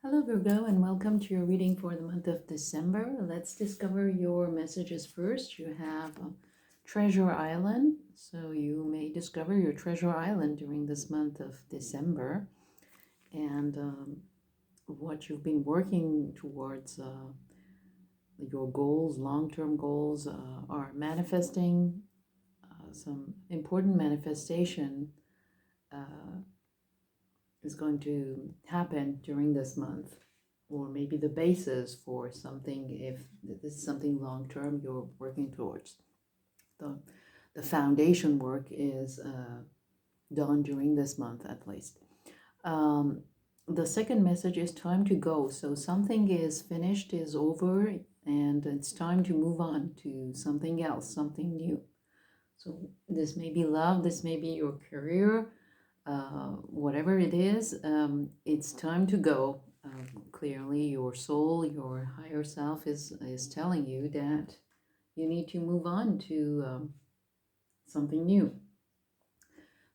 Hello, Virgo, and welcome to your reading for the month of December. Let's discover your messages first. You have Treasure Island, so you may discover your Treasure Island during this month of December and what you've been working towards. Your goals, long-term goals, are manifesting. Some important manifestation is going to happen during this month, or maybe the basis for something if this is something long term you're working towards. The foundation work is done during this month at least. The second message is time to go. So something is finished, is over, and it's time to move on to something else, something new. So this may be love, this may be your career, whatever it is, it's time to go. Clearly, your soul, your higher self is telling you that you need to move on to something new.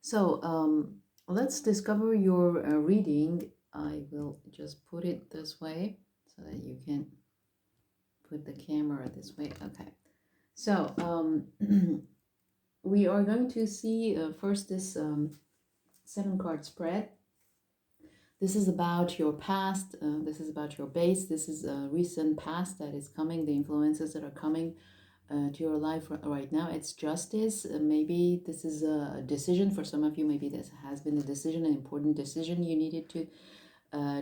So let's discover your reading. I will just put it this way so that you can put the camera this way. Okay. So we are going to see first this 7-card spread. This is about your past. This is about your base. This is a recent past that is coming, the influences that are coming to your life right now. It's justice. Maybe this is a decision for some of you. Maybe this has been a decision, an important decision you needed to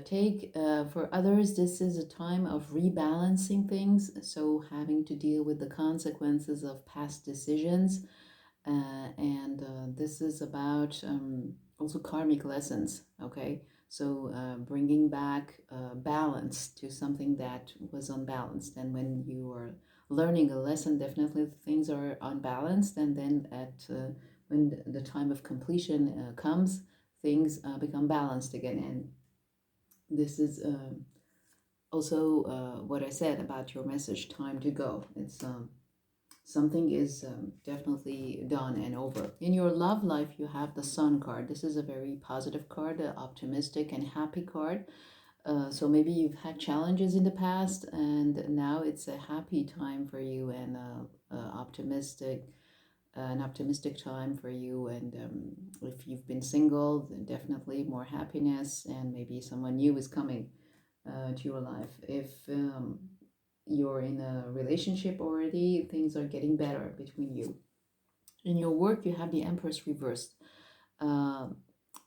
take. For others, this is a time of rebalancing things. So having to deal with the consequences of past decisions. This is about also karmic lessons, okay? So bringing back balance to something that was unbalanced. And when you are learning a lesson, definitely things are unbalanced. And then when the time of completion comes, things become balanced again. And this is also what I said about your message, time to go. It's something is definitely done and over. In your love life, you have the Sun card. This is a very positive card, an optimistic and happy card. So maybe you've had challenges in the past, and now it's a happy time for you and an optimistic time for you. And if you've been single, then definitely more happiness, and maybe someone new is coming to your life. If you're in a relationship already, things are getting better between you. In your work, you have the Empress reversed.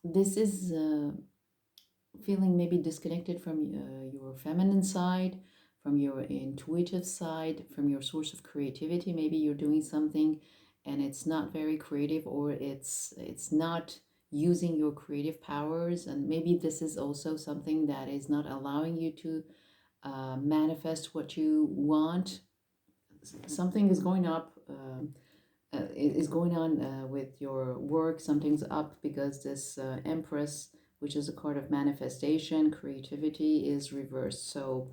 This is feeling maybe disconnected from your feminine side, from your intuitive side, from your source of creativity. Maybe you're doing something and it's not very creative, or it's not using your creative powers, and maybe this is also something that is not allowing you to manifest what you want. Something is going up, is going on with your work. Something's up because this Empress, which is a card of manifestation, creativity, is reversed. So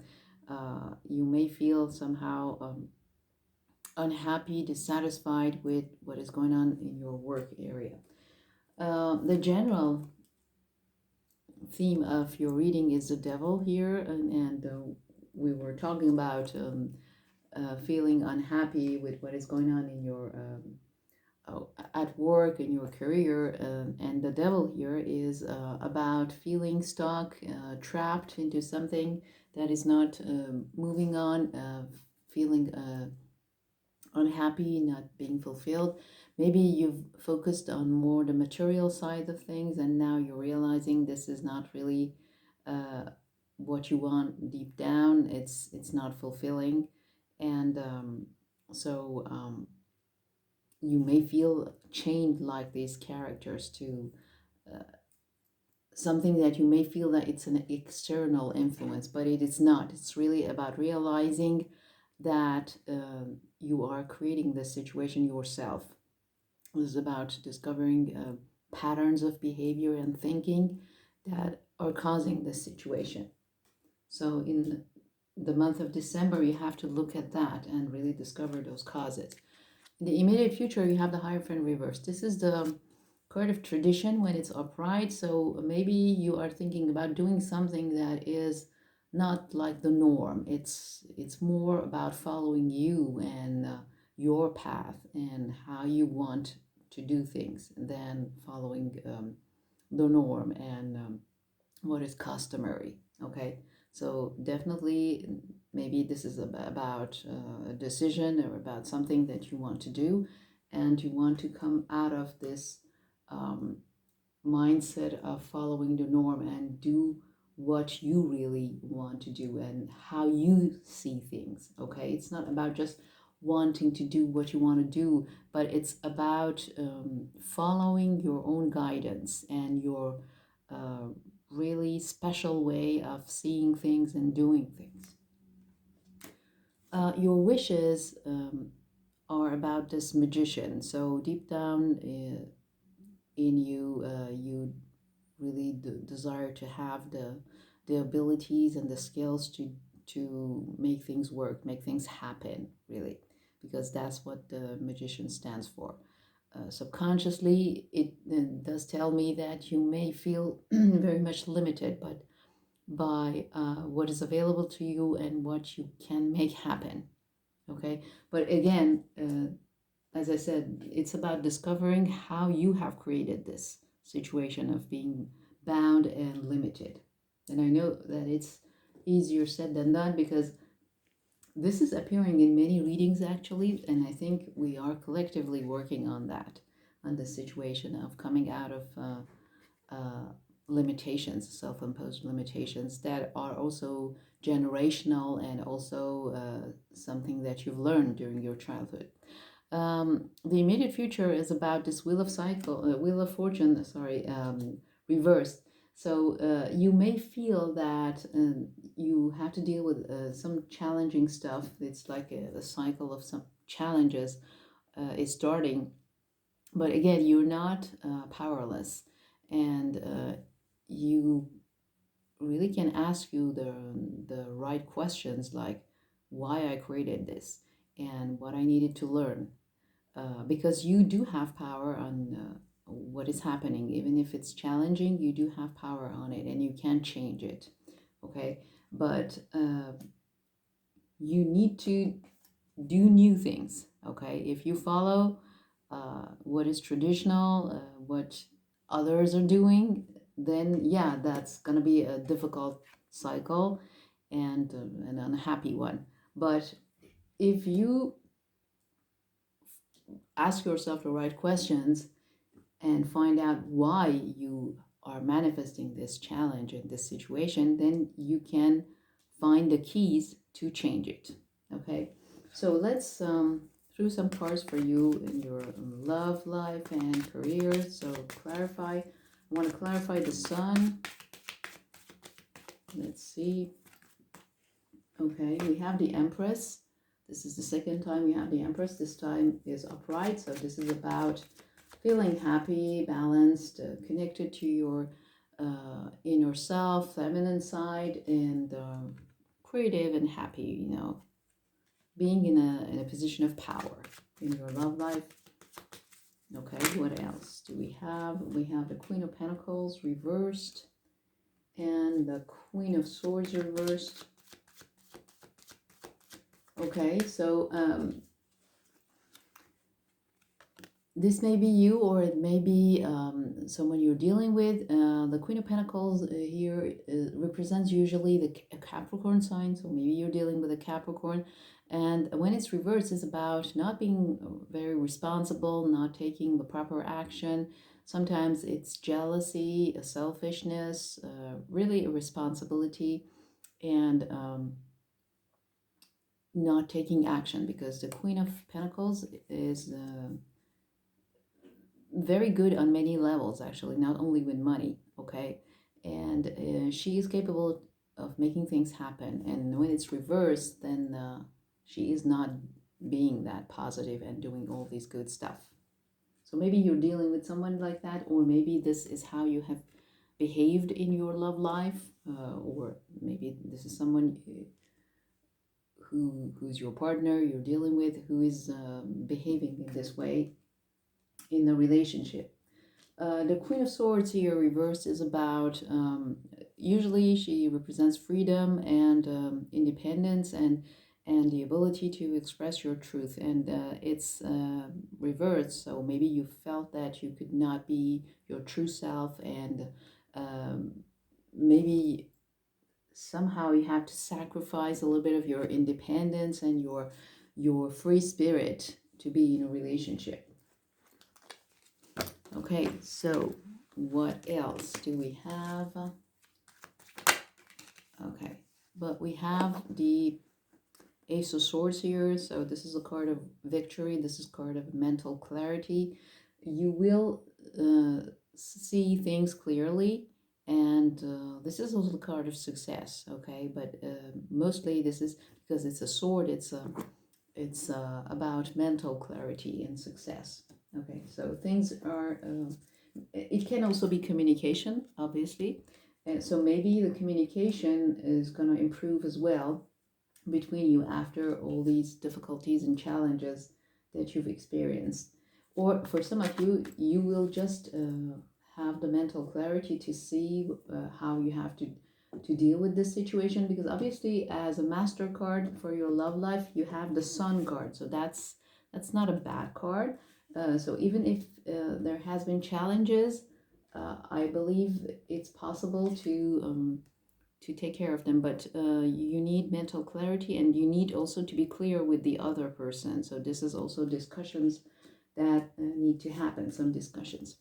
you may feel somehow unhappy, dissatisfied with what is going on in your work area. The general theme of your reading is the devil here, and we were talking about feeling unhappy with what is going on in your at work, in your career, and the devil here is about feeling stuck, trapped into something that is not moving on, feeling unhappy, not being fulfilled. Maybe you've focused on more the material side of things, and now you're realizing this is not really what you want deep down. It's not fulfilling, and you may feel chained like these characters to something that you may feel that it's an external influence, but it is not. It's really about realizing that you are creating this situation yourself. This is about discovering patterns of behavior and thinking that are causing this situation. So in the month of December, you have to look at that and really discover those causes. In the immediate future, you have the Hierophant reverse. This is the card of tradition when it's upright. So maybe you are thinking about doing something that is not like the norm. It's more about following you and your path and how you want to do things than following the norm and what is customary. Okay, so definitely maybe this is about a decision or about something that you want to do, and you want to come out of this um, mindset of following the norm and do what you really want to do and how you see things. Okay, it's not about just wanting to do what you want to do, but it's about following your own guidance and your uh, really special way of seeing things and doing things. Your wishes are about this magician. So deep down in you, you really desire to have the abilities and the skills to make things work, make things happen, really, because that's what the magician stands for. Subconsciously, it does tell me that you may feel very much limited, but by what is available to you and what you can make happen. Okay, but again, as I said, it's about discovering how you have created this situation of being bound and limited. And I know that it's easier said than done because this is appearing in many readings actually, and I think we are collectively working on that, on the situation of coming out of uh, limitations, self-imposed limitations that are also generational and also something that you've learned during your childhood. The immediate future is about this wheel of fortune, sorry, reversed. So you may feel that you have to deal with some challenging stuff. It's like a cycle of some challenges is starting, but again, you're not powerless, and you really can ask you the right questions, like why I created this and what I needed to learn, because you do have power on what is happening. Even if it's challenging, you do have power on it and you can change it. Okay, but you need to do new things. Okay, if you follow what is traditional, what others are doing, then yeah, that's gonna be a difficult cycle and an unhappy one. But if you ask yourself the right questions and find out why you are manifesting this challenge and this situation, then you can find the keys to change it. Okay, so let's through some cards for you in your love life and career. So clarify. I want to clarify the sun. Let's see. Okay, we have the Empress. This is the second time we have the Empress. This time is upright, so this is about feeling happy, balanced, connected to your inner self, feminine side, and creative and happy, being in a position of power in your love life. Okay, what else do we have? We have the Queen of Pentacles reversed and the Queen of Swords reversed. Okay, so this may be you, or it may be someone you're dealing with. The Queen of Pentacles here represents usually the Capricorn sign, so maybe you're dealing with a Capricorn. And when it's reversed, it's about not being very responsible, not taking the proper action. Sometimes it's jealousy, a selfishness, really irresponsibility, and not taking action, because the Queen of Pentacles is very good on many levels, actually, not only with money. Okay, and she is capable of making things happen, and when it's reversed, then she is not being that positive and doing all these good stuff. So maybe you're dealing with someone like that, or maybe this is how you have behaved in your love life, or maybe this is someone who's your partner you're dealing with, who is behaving in this way in the relationship. The Queen of Swords here reversed is about, usually she represents freedom and independence and the ability to express your truth. And it's reversed, so maybe you felt that you could not be your true self, and um, maybe somehow you have to sacrifice a little bit of your independence and your free spirit to be in a relationship. Okay, so what else do we have? Okay, but we have the Ace of Swords here. So this is a card of victory. This is a card of mental clarity. You will see things clearly, and this is also the card of success. Okay, but mostly this is because it's a sword. It's about mental clarity and success. Okay, so things are. It can also be communication, obviously. And so maybe the communication is going to improve as well between you after all these difficulties and challenges that you've experienced. Or for some of you, you will just have the mental clarity to see how you have to deal with this situation, because obviously as a master card for your love life you have the Sun card, so that's not a bad card. So even if there has been challenges, I believe it's possible to take care of them, but you need mental clarity, and you need also to be clear with the other person. So this is also discussions that need to happen, some discussions.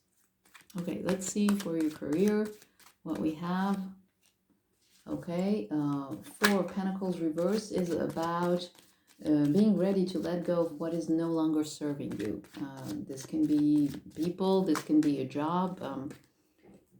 Okay, let's see for your career what we have. Okay, Four of Pentacles reverse is about being ready to let go of what is no longer serving you. This can be people, this can be a job,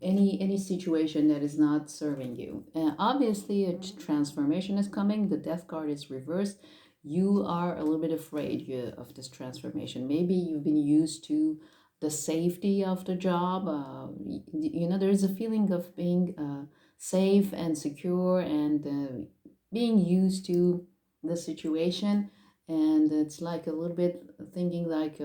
any situation that is not serving you. Obviously, a transformation is coming. The Death card is reversed. You are a little bit afraid of this transformation. Maybe you've been used to the safety of the job. There's a feeling of being safe and secure, and being used to the situation. And it's like a little bit thinking like,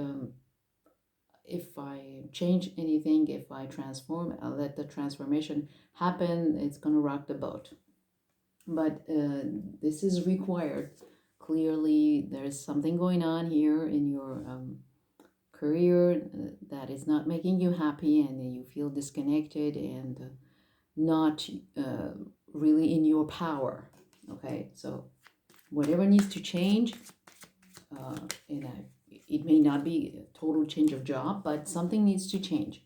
if I change anything, if I transform, I'll let the transformation happen, it's going to rock the boat. But this is required. Clearly, there's something going on here in your career that is not making you happy, and you feel disconnected and not really in your power. Okay, so whatever needs to change, it may not be a total change of job, but something needs to change.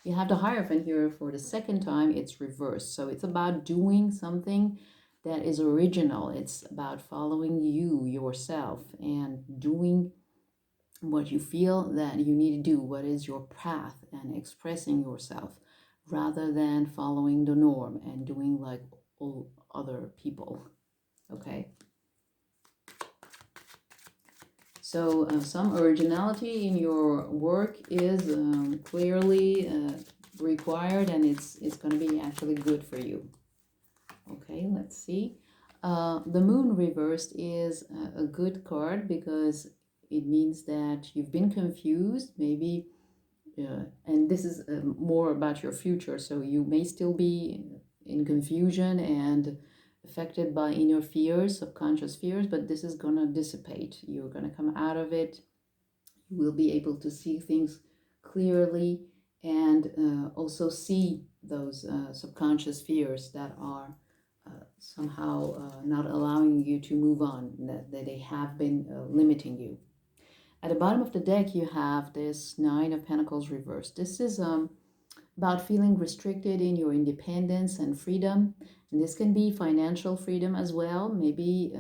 You have the Hierophant here for the second time. It's reversed. So it's about doing something that is original. It's about following you, yourself, and doing what you feel that you need to do, what is your path, and expressing yourself rather than following the norm and doing like all other people. Okay. So some originality in your work is clearly required, and it's going to be actually good for you. Okay, let's see. The Moon reversed is a good card because it means that you've been confused, maybe, and this is more about your future. So you may still be in confusion and affected by inner fears, subconscious fears, but this is going to dissipate. You're going to come out of it. You will be able to see things clearly, and also see those subconscious fears that are somehow not allowing you to move on, that they have been limiting you. At the bottom of the deck, you have this Nine of Pentacles reversed. This is about feeling restricted in your independence and freedom. And this can be financial freedom as well. Maybe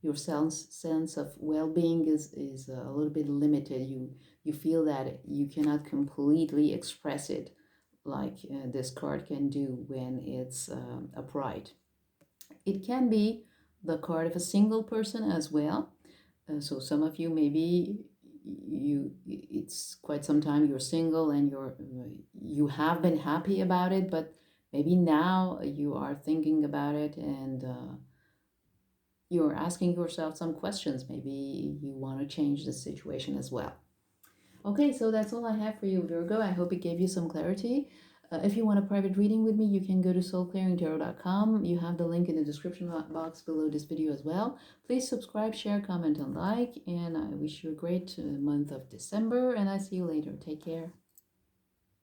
your sense of well-being is a little bit limited. You feel that you cannot completely express it like this card can do when it's upright. It can be the card of a single person as well. So some of you, maybe it's quite some time you're single and you have been happy about it, but maybe now you are thinking about it, and you're asking yourself some questions. Maybe you want to change the situation as well. Okay, so that's all I have for you, Virgo. I hope it gave you some clarity. If you want a private reading with me, you can go to soulclearingtarot.com. You have the link in the description box below this video as well. Please subscribe, share, comment, and like. And I wish you a great month of December, and I see you later. Take care.